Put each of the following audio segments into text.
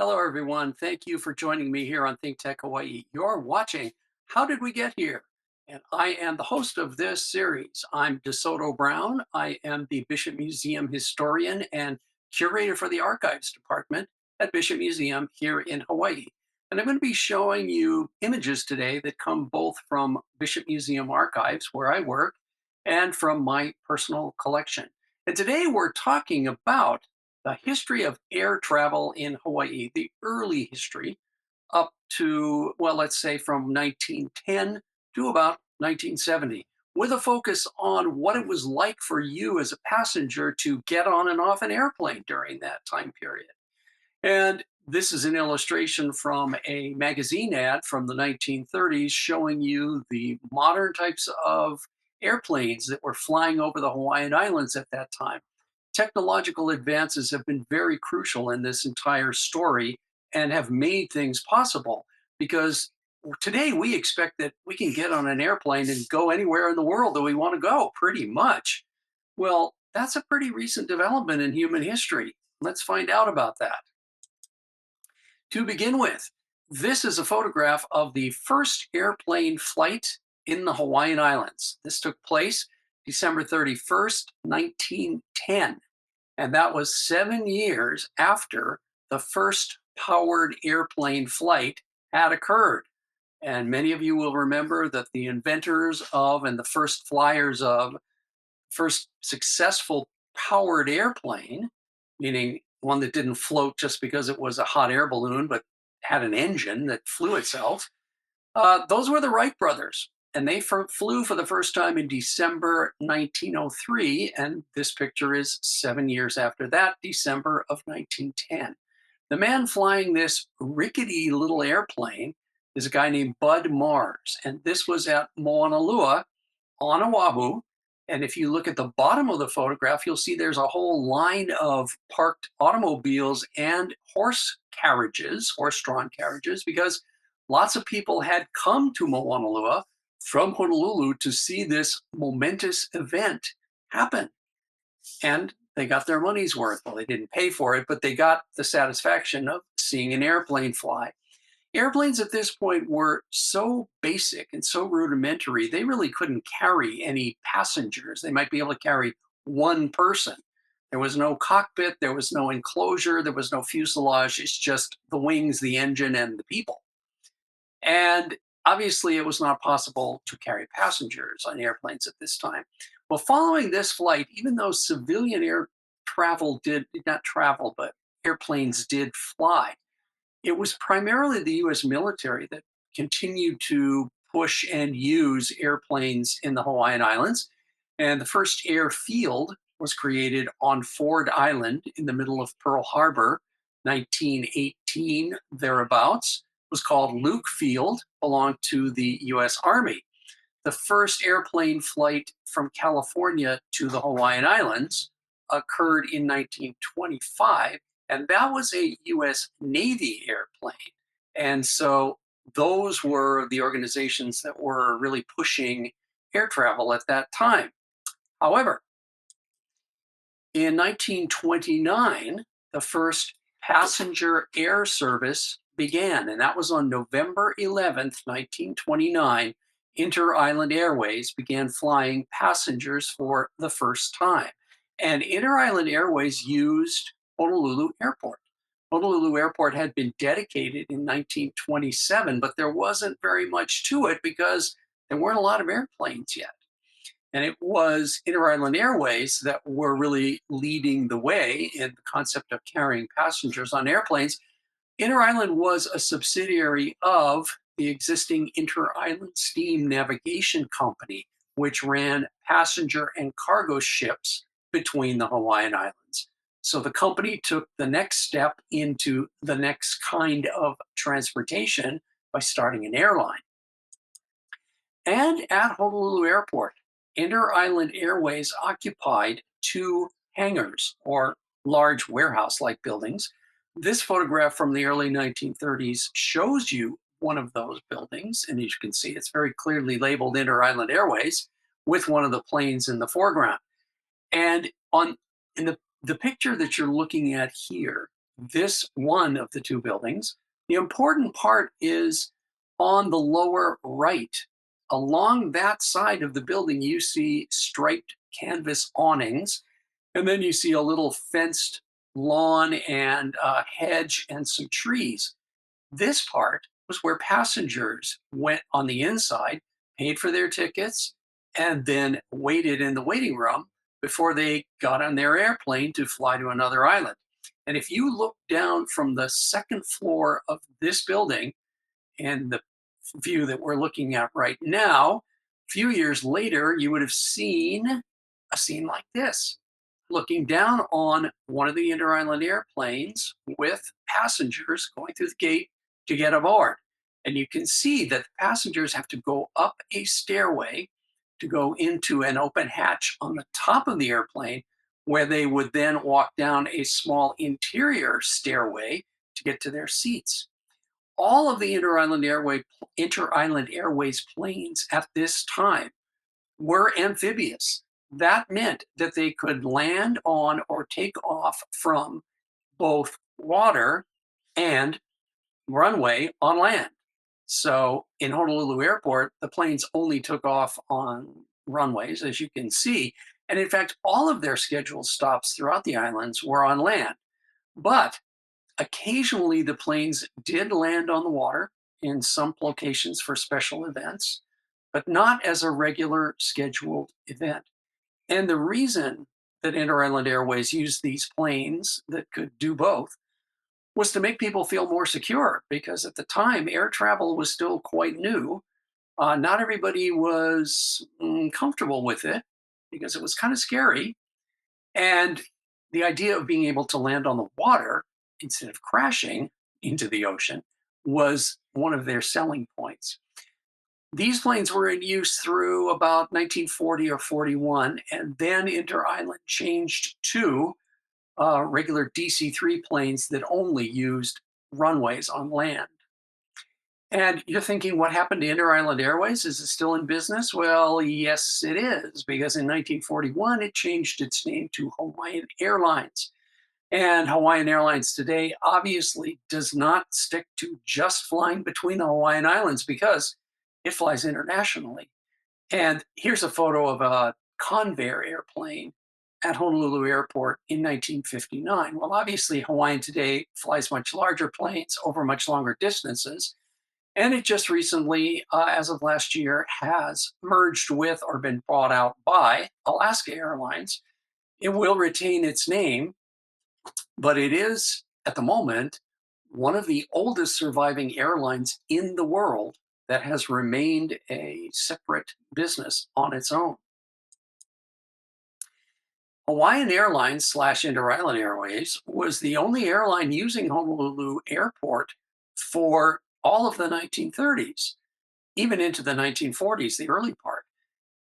Hello, everyone. Thank you for joining me here on ThinkTech Hawaii. You're watching How Did We Get Here? And I am the host of this series. I'm DeSoto Brown. I am the Bishop Museum historian and curator for the Archives Department at Bishop Museum here in Hawaii. And I'm going to be showing you images today that come both from Bishop Museum Archives, where I work, and from my personal collection. And today we're talking about the history of air travel in Hawaii, the early history up to, well, let's say from 1910 to about 1970, with a focus on what it was like for you as a passenger to get on and off an airplane during that time period. And this is an illustration from a magazine ad from the 1930s showing you the modern types of airplanes that were flying over the Hawaiian Islands at that time. Technological advances have been very crucial in this entire story and have made things possible because today we expect that we can get on an airplane and go anywhere in the world that we want to go, pretty much. Well, that's a pretty recent development in human history. Let's find out about that. To begin with, this is a photograph of the first airplane flight in the Hawaiian Islands. This took place December 31st, 1910. And that was 7 years after the first powered airplane flight had occurred. And many of you will remember that the inventors of and the first flyers of first successful powered airplane, meaning one that didn't float just because it was a hot air balloon, but had an engine that flew itself, those were the Wright brothers. And they flew for the first time in December 1903. And this picture is 7 years after that, December of 1910. The man flying this rickety little airplane is a guy named Bud Mars. And this was at Moanalua on Oahu. And if you look at the bottom of the photograph, you'll see there's a whole line of parked automobiles and horse-drawn carriages, because lots of people had come to Moanalua from Honolulu to see this momentous event happen. And they got their money's worth. Well, they didn't pay for it, but they got the satisfaction of seeing an airplane fly. Airplanes at this point were so basic and so rudimentary, they really couldn't carry any passengers. They might be able to carry one person. There was no cockpit, there was no enclosure, there was no fuselage. It's just the wings, the engine, and the people. And obviously, it was not possible to carry passengers on airplanes at this time. Well, following this flight, even though civilian air travel did not travel, but airplanes did fly, it was primarily the US military that continued to push and use airplanes in the Hawaiian Islands. And the first airfield was created on Ford Island in the middle of Pearl Harbor, 1918, thereabouts. It was called Luke Field, belonged to the US Army. The first airplane flight from California to the Hawaiian Islands occurred in 1925, and that was a US Navy airplane. And so those were the organizations that were really pushing air travel at that time. However, in 1929, the first passenger air service began, and that was on November 11th, 1929. Inter-Island Airways began flying passengers for the first time. And Inter-Island Airways used Honolulu Airport. Honolulu Airport had been dedicated in 1927, but there wasn't very much to it because there weren't a lot of airplanes yet. And it was Inter-Island Airways that were really leading the way in the concept of carrying passengers on airplanes. Inter-Island was a subsidiary of the existing Inter-Island Steam Navigation Company, which ran passenger and cargo ships between the Hawaiian Islands. So the company took the next step into the next kind of transportation by starting an airline. And at Honolulu Airport, Inter-Island Airways occupied two hangars or large warehouse-like buildings. This photograph from the early 1930s shows you one of those buildings, and as you can see, it's very clearly labeled Inter-Island Airways with one of the planes in the foreground. And on in the picture that you're looking at here, this one of the two buildings, the important part is on the lower right. Along that side of the building, you see striped canvas awnings, and then you see a little fenced lawn and a hedge and some trees. This part was where passengers went on the inside, paid for their tickets, and then waited in the waiting room before they got on their airplane to fly to another island. And if you look down from the second floor of this building and the view that we're looking at right now, a few years later, you would have seen a scene like this, looking down on one of the inter-island airplanes with passengers going through the gate to get aboard. And you can see that the passengers have to go up a stairway to go into an open hatch on the top of the airplane, where they would then walk down a small interior stairway to get to their seats. All of the Inter-Island Airways planes at this time were amphibious. That meant that they could land on or take off from both water and runway on land. So in Honolulu Airport, the planes only took off on runways, as you can see. And in fact, all of their scheduled stops throughout the islands were on land. But occasionally, the planes did land on the water in some locations for special events, but not as a regular scheduled event. And the reason that Inter-Island Airways used these planes that could do both was to make people feel more secure, because at the time, air travel was still quite new. Not everybody was comfortable with it because it was kind of scary. And the idea of being able to land on the water instead of crashing into the ocean was one of their selling points. These planes were in use through about 1940 or 41, and then Inter-Island changed to regular DC-3 planes that only used runways on land. And you're thinking, what happened to Inter-Island Airways? Is it still in business? Well, yes, it is, because in 1941, it changed its name to Hawaiian Airlines. And Hawaiian Airlines today obviously does not stick to just flying between the Hawaiian Islands, because it flies internationally. And here's a photo of a Convair airplane at Honolulu Airport in 1959. Well, obviously, Hawaiian today flies much larger planes over much longer distances. And it just recently, as of last year, has merged with or been bought out by Alaska Airlines. It will retain its name, but it is, at the moment, one of the oldest surviving airlines in the world that has remained a separate business on its own. Hawaiian Airlines slash Inter-Island Airways was the only airline using Honolulu Airport for all of the 1930s, even into the 1940s, the early part.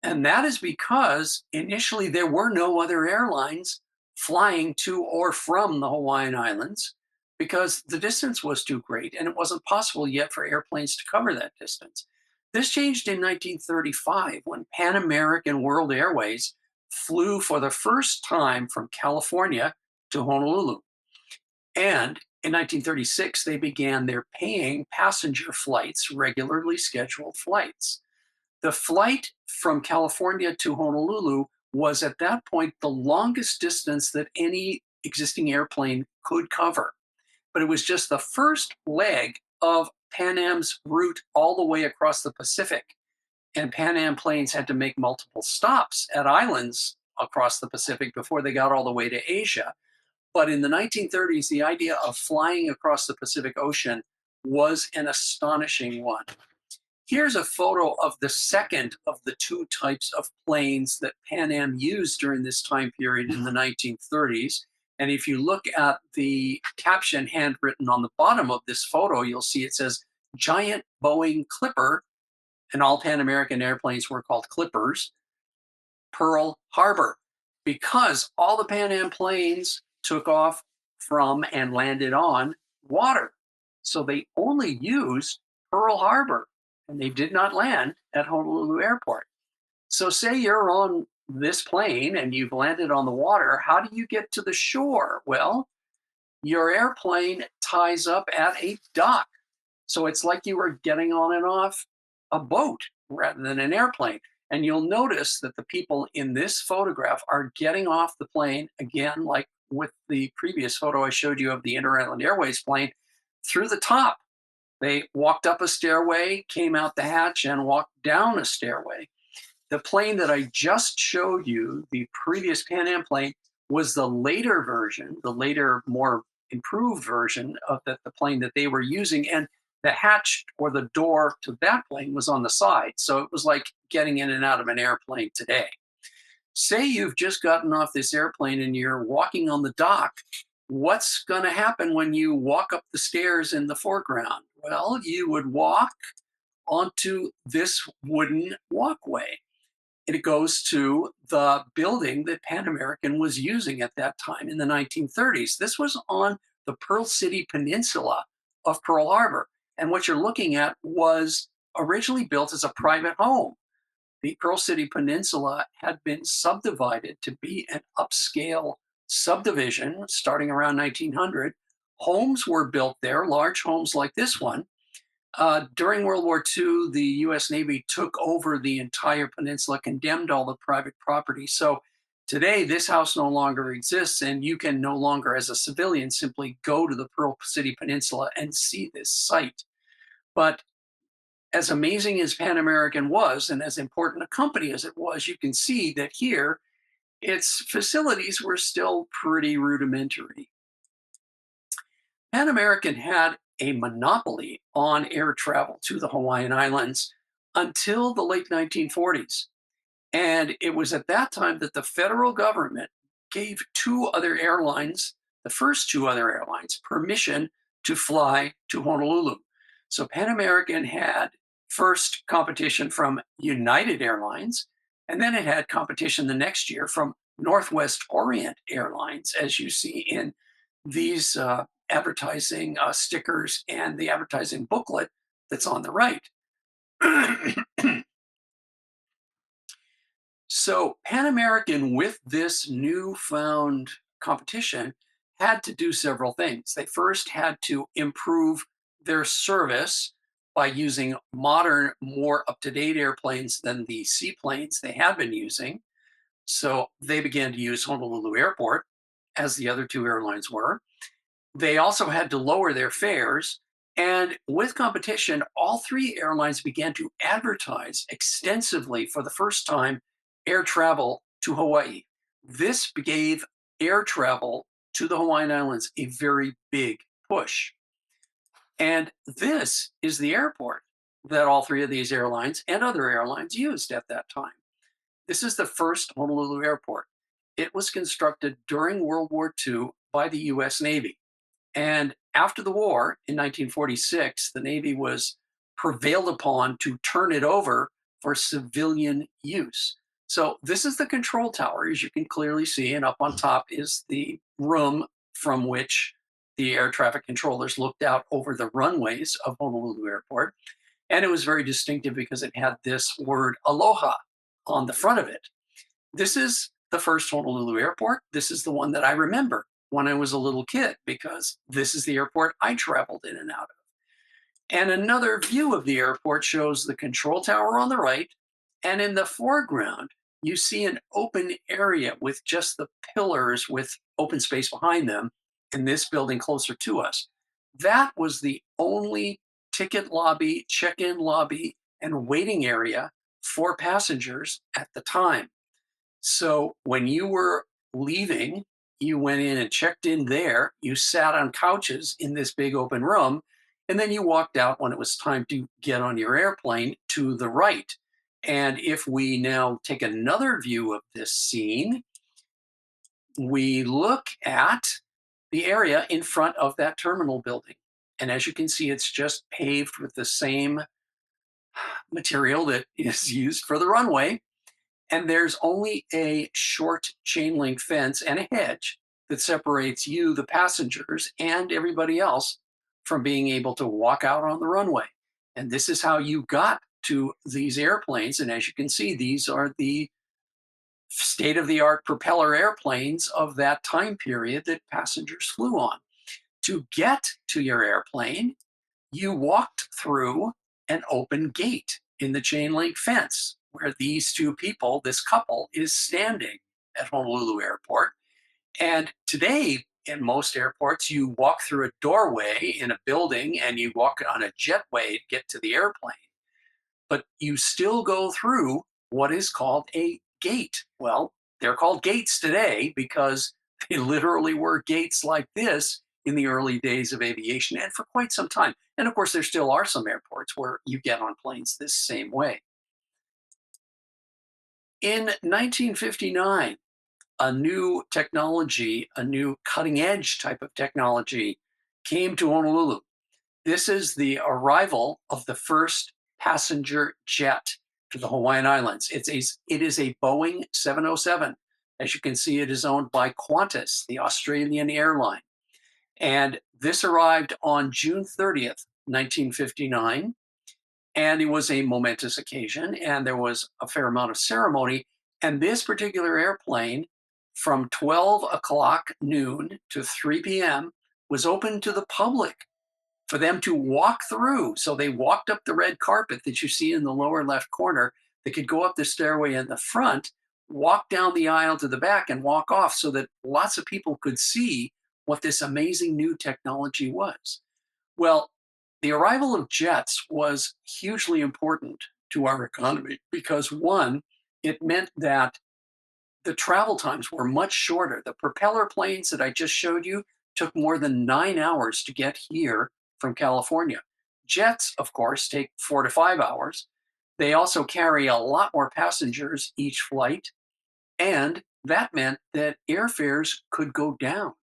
And that is because initially there were no other airlines flying to or from the Hawaiian Islands, because the distance was too great and it wasn't possible yet for airplanes to cover that distance. This changed in 1935 when Pan American World Airways flew for the first time from California to Honolulu. And in 1936, they began their paying passenger flights, regularly scheduled flights. The flight from California to Honolulu was at that point the longest distance that any existing airplane could cover. But it was just the first leg of Pan Am's route all the way across the Pacific. And Pan Am planes had to make multiple stops at islands across the Pacific before they got all the way to Asia. But in the 1930s, the idea of flying across the Pacific Ocean was an astonishing one. Here's a photo of the second of the two types of planes that Pan Am used during this time period in the 1930s. And if you look at the caption handwritten on the bottom of this photo, you'll see it says giant Boeing Clipper, and all Pan American airplanes were called Clippers, Pearl Harbor, because all the Pan Am planes took off from and landed on water. So they only used Pearl Harbor and they did not land at Honolulu Airport. So, say you're on this plane and you've landed on the water, how do you get to the shore? Well, your airplane ties up at a dock. So it's like you were getting on and off a boat rather than an airplane. And you'll notice that the people in this photograph are getting off the plane again, like with the previous photo I showed you of the Inter Island Airways plane, through the top. They walked up a stairway, came out the hatch, and walked down a stairway. The plane that I just showed you, the previous Pan Am plane, was the later version, the later, more improved version of the plane that they were using. And the hatch or the door to that plane was on the side. So it was like getting in and out of an airplane today. Say you've just gotten off this airplane and you're walking on the dock. What's going to happen when you walk up the stairs in the foreground? Well, you would walk onto this wooden walkway. It goes to the building that Pan American was using at that time in the 1930s. This was on the Pearl City Peninsula of Pearl Harbor. And what you're looking at was originally built as a private home. The Pearl City Peninsula had been subdivided to be an upscale subdivision starting around 1900. Homes were built there, large homes like this one. During World War II, the US Navy took over the entire peninsula, condemned all the private property. So today, this house no longer exists, and you can no longer, as a civilian, simply go to the Pearl City Peninsula and see this site. But as amazing as Pan American was, and as important a company as it was, you can see that here, its facilities were still pretty rudimentary. Pan American had a monopoly on air travel to the Hawaiian Islands until the late 1940s. And it was at that time that the federal government gave two other airlines, the first two other airlines, permission to fly to Honolulu. So Pan American had first competition from United Airlines, and then it had competition the next year from Northwest Orient Airlines, as you see in these advertising stickers and the advertising booklet that's on the right. So Pan American, with this newfound competition, had to do several things. They first had to improve their service by using modern, more up-to-date airplanes than the seaplanes they had been using. So they began to use Honolulu Airport, as the other two airlines were. They also had to lower their fares. And with competition, all three airlines began to advertise extensively for the first time air travel to Hawaii. This gave air travel to the Hawaiian Islands a very big push. And this is the airport that all three of these airlines and other airlines used at that time. This is the first Honolulu airport. It was constructed during World War II by the US Navy. And after the war in 1946, the Navy was prevailed upon to turn it over for civilian use. So this is the control tower, as you can clearly see, and up on top is the room from which the air traffic controllers looked out over the runways of Honolulu Airport. And it was very distinctive because it had this word aloha on the front of it. This is the first Honolulu Airport. This is the one that I remember when I was a little kid, because this is the airport I traveled in and out of. And another view of the airport shows the control tower on the right, and in the foreground, you see an open area with just the pillars with open space behind them in this building closer to us. That was the only ticket lobby, check-in lobby, and waiting area for passengers at the time. So when you were leaving, you went in and checked in there, you sat on couches in this big open room, and then you walked out when it was time to get on your airplane to the right. And if we now take another view of this scene, we look at the area in front of that terminal building. And as you can see, it's just paved with the same material that is used for the runway. And there's only a short chain link fence and a hedge that separates you, the passengers, and everybody else from being able to walk out on the runway. And this is how you got to these airplanes. And as you can see, these are the state of the art propeller airplanes of that time period that passengers flew on. To get to your airplane, you walked through an open gate in the chain link fence where these two people, this couple, is standing at Honolulu Airport. And today, in most airports, you walk through a doorway in a building and you walk on a jetway to get to the airplane. But you still go through what is called a gate. Well, they're called gates today because they literally were gates like this in the early days of aviation and for quite some time. And of course, there still are some airports where you get on planes this same way. In 1959, a new technology, a new cutting edge type of technology came to Honolulu. This is the arrival of the first passenger jet to the Hawaiian Islands. It is a Boeing 707. As you can see, it is owned by Qantas, the Australian airline. And this arrived on June 30th, 1959. And it was a momentous occasion, and there was a fair amount of ceremony. And this particular airplane, from 12 o'clock noon to 3 p.m., was open to the public for them to walk through. So they walked up the red carpet that you see in the lower left corner. They could go up the stairway in the front, walk down the aisle to the back, and walk off so that lots of people could see what this amazing new technology was. Well, the arrival of jets was hugely important to our economy because, one, it meant that the travel times were much shorter. The propeller planes that I just showed you took more than 9 hours to get here from California. Jets, of course, take 4 to 5 hours. They also carry a lot more passengers each flight, and that meant that airfares could go down.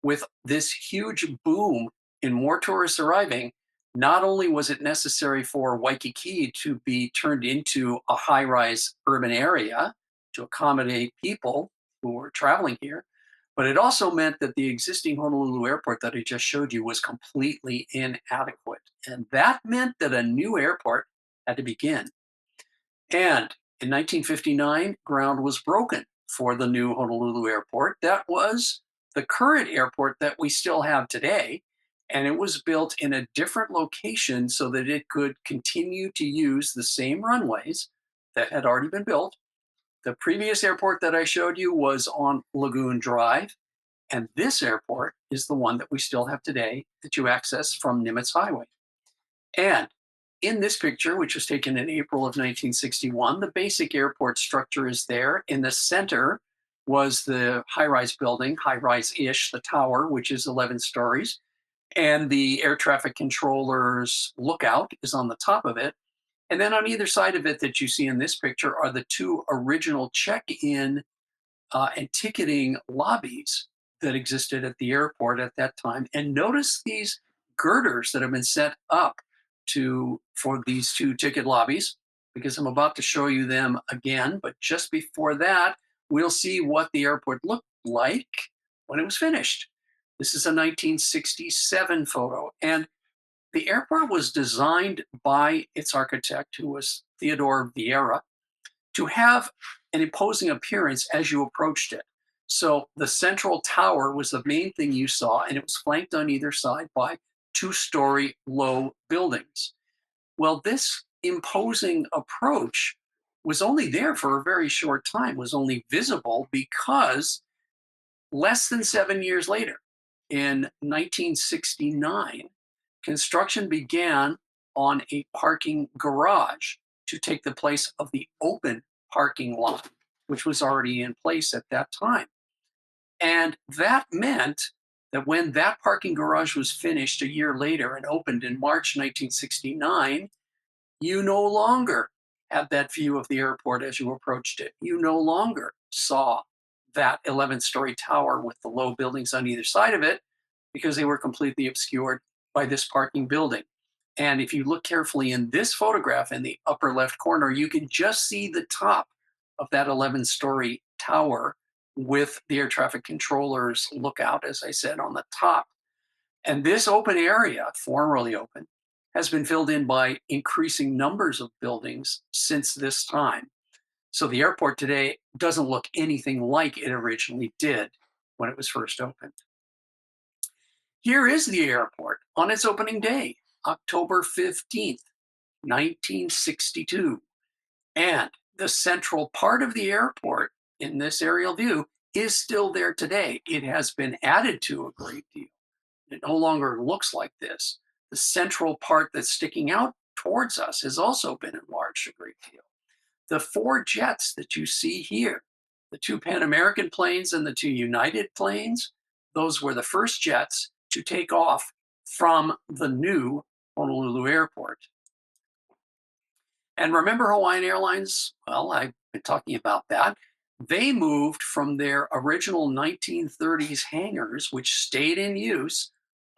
With this huge boom in more tourists arriving, not only was it necessary for Waikiki to be turned into a high rise urban area to accommodate people who were traveling here, but it also meant that the existing Honolulu airport that I just showed you was completely inadequate. And that meant that a new airport had to begin. And in 1959, ground was broken for the new Honolulu airport. That was the current airport that we still have today. And it was built in a different location so that it could continue to use the same runways that had already been built. The previous airport that I showed you was on Lagoon Drive. And this airport is the one that we still have today that you access from Nimitz Highway. And in this picture, which was taken in April of 1961, the basic airport structure is there. In the center was the high-rise building, high-rise-ish, the tower, which is 11 stories. And the air traffic controller's lookout is on the top of it. And then on either side of it that you see in this picture are the two original check-in and ticketing lobbies that existed at the airport at that time. And notice these girders that have been set up for these two ticket lobbies, because I'm about to show you them again. But just before that, we'll see what the airport looked like when it was finished. This is a 1967 photo. And the airport was designed by its architect, who was Theodore Vieira, to have an imposing appearance as you approached it. So the central tower was the main thing you saw, and it was flanked on either side by two-story low buildings. Well, this imposing approach was only there for a very short time, was only visible because less than 7 years later, in 1969, construction began on a parking garage to take the place of the open parking lot, which was already in place at that time. And that meant that when that parking garage was finished a year later and opened in March 1969, you no longer had that view of the airport as you approached it. You no longer saw that 11-story tower with the low buildings on either side of it because they were completely obscured by this parking building. And if you look carefully in this photograph in the upper left corner, you can just see the top of that 11-story tower with the air traffic controller's lookout, as I said, on the top. And this open area, formerly open, has been filled in by increasing numbers of buildings since this time. So the airport today doesn't look anything like it originally did when it was first opened. Here is the airport on its opening day, October 15th, 1962. And the central part of the airport in this aerial view is still there today. It has been added to a great deal. It no longer looks like this. The central part that's sticking out towards us has also been enlarged a great deal. The four jets that you see here, the two Pan American planes and the two United planes, those were the first jets to take off from the new Honolulu airport. And remember Hawaiian Airlines? Well, I've been talking about that. They moved from their original 1930s hangars, which stayed in use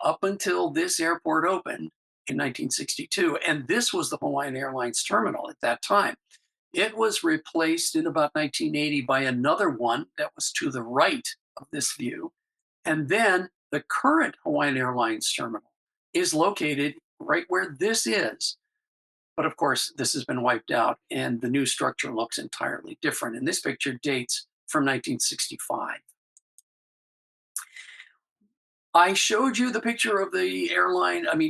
up until this airport opened in 1962. And this was the Hawaiian Airlines terminal at that time. It was replaced in about 1980 by another one that was to the right of this view. And then the current Hawaiian Airlines terminal is located right where this is. But of course, this has been wiped out and the new structure looks entirely different. And this picture dates from 1965. I showed you the picture of the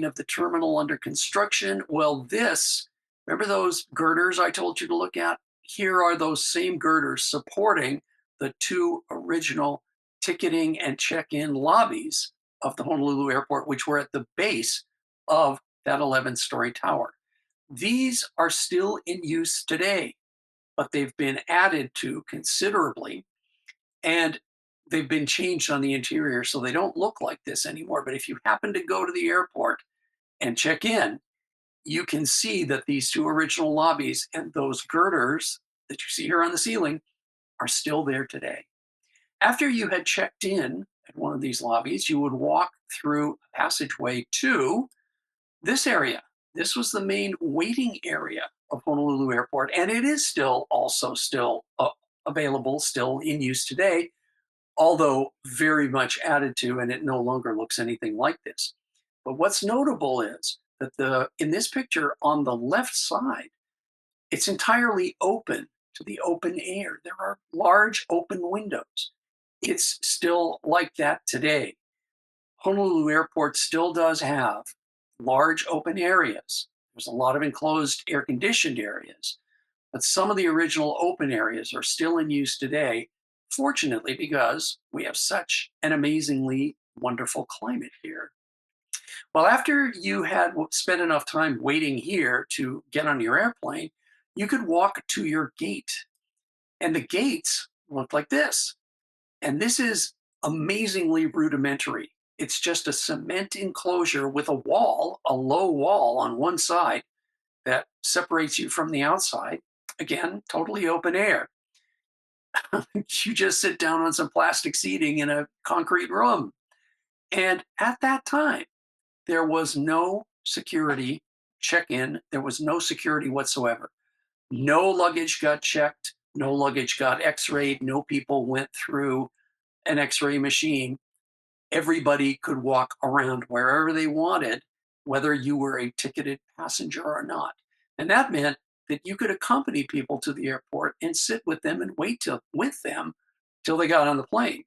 of the terminal under construction. Well, remember those girders I told you to look at? Here are those same girders supporting the two original ticketing and check-in lobbies of the Honolulu airport, which were at the base of that 11-story tower. These are still in use today, but they've been added to considerably, and they've been changed on the interior so they don't look like this anymore. But if you happen to go to the airport and check in, you can see that these two original lobbies and those girders that you see here on the ceiling are still there today. After you had checked in at one of these lobbies, you would walk through a passageway to this area. This was the main waiting area of Honolulu Airport, and it is still available, still in use today, although very much added to, and it no longer looks anything like this. But what's notable is that in this picture on the left side, it's entirely open to the open air. There are large open windows. It's still like that today. Honolulu Airport still does have large open areas. There's a lot of enclosed air-conditioned areas, but some of the original open areas are still in use today, fortunately, because we have such an amazingly wonderful climate here. Well, after you had spent enough time waiting here to get on your airplane, you could walk to your gate. And the gates look like this. And this is amazingly rudimentary. It's just a cement enclosure with a wall, a low wall on one side that separates you from the outside. Again, totally open air. You just sit down on some plastic seating in a concrete room. And at that time, there was no security check-in. There was no security whatsoever. No luggage got checked. No luggage got x-rayed. No people went through an x-ray machine. Everybody could walk around wherever they wanted, whether you were a ticketed passenger or not. And that meant that you could accompany people to the airport and sit with them and wait with them till they got on the plane.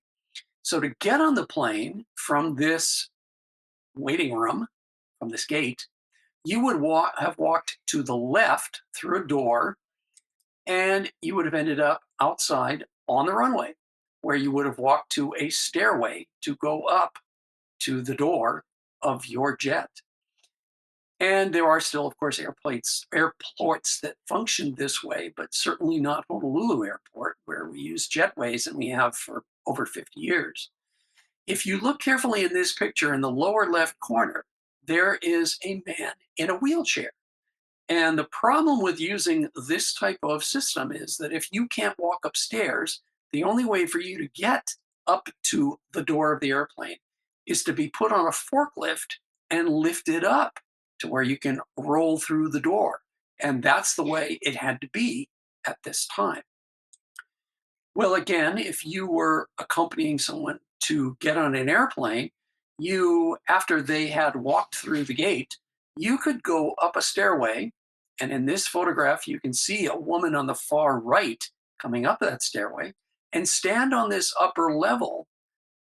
So to get on the plane from this waiting room, from this gate, you would have walked to the left through a door, and you would have ended up outside on the runway, where you would have walked to a stairway to go up to the door of your jet. And there are still, of course, airports that function this way, but certainly not Honolulu Airport, where we use jetways and we have for over 50 years. If you look carefully in this picture in the lower left corner, there is a man in a wheelchair. And the problem with using this type of system is that if you can't walk upstairs, the only way for you to get up to the door of the airplane is to be put on a forklift and lifted up to where you can roll through the door. And that's the way it had to be at this time. Well, again, if you were accompanying someone to get on an airplane, you, after they had walked through the gate, you could go up a stairway. And in this photograph, you can see a woman on the far right coming up that stairway and stand on this upper level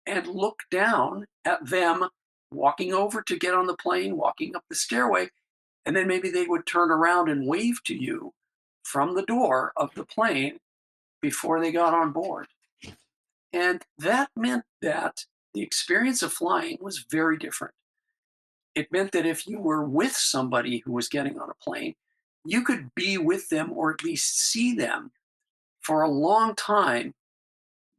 and look down at them walking over to get on the plane, walking up the stairway, and then maybe they would turn around and wave to you from the door of the plane before they got on board. And that meant that the experience of flying was very different. It meant that if you were with somebody who was getting on a plane, you could be with them or at least see them for a long time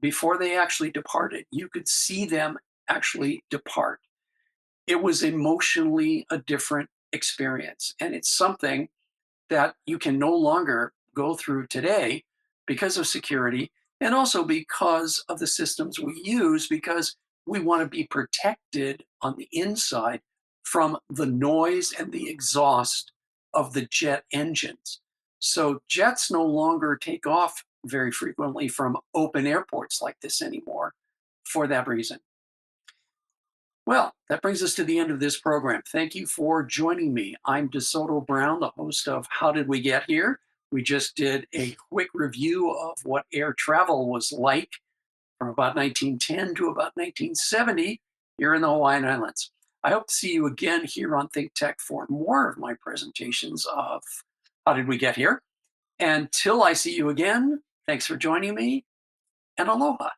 before they actually departed. You could see them actually depart. It was emotionally a different experience. And it's something that you can no longer go through today because of security and also because of the systems we use, because we want to be protected on the inside from the noise and the exhaust of the jet engines. So jets no longer take off very frequently from open airports like this anymore for that reason. Well, that brings us to the end of this program. Thank you for joining me. I'm DeSoto Brown, the host of How Did We Get Here? We just did a quick review of what air travel was like from about 1910 to about 1970 here in the Hawaiian Islands. I hope to see you again here on ThinkTech for more of my presentations of How Did We Get Here? Until I see you again, thanks for joining me, and aloha.